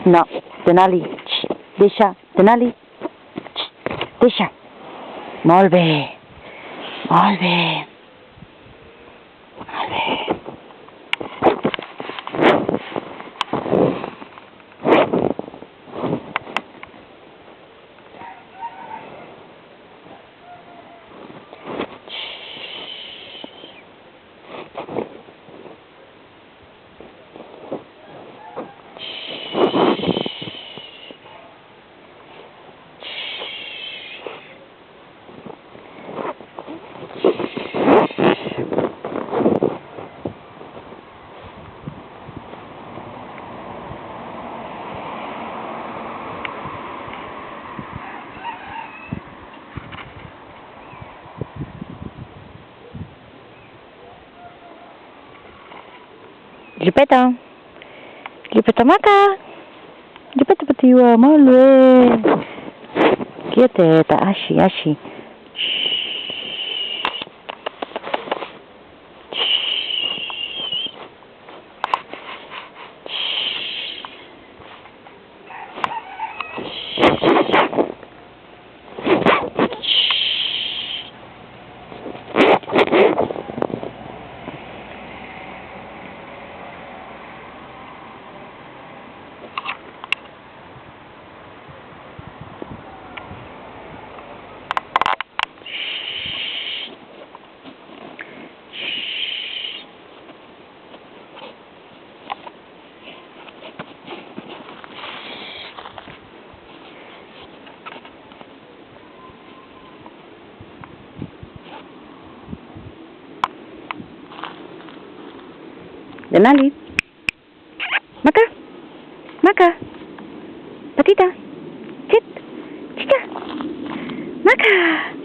No, Denali. Deixa, Denali. Deixa. Molt bé. Molt bé. Molt bé. Gepetto. Gepetto makan. Gepetto petiwa malu. Quieteta, ashi, ashi. Denali. Maka. Maka. Petita. Sit. Cika. Maka.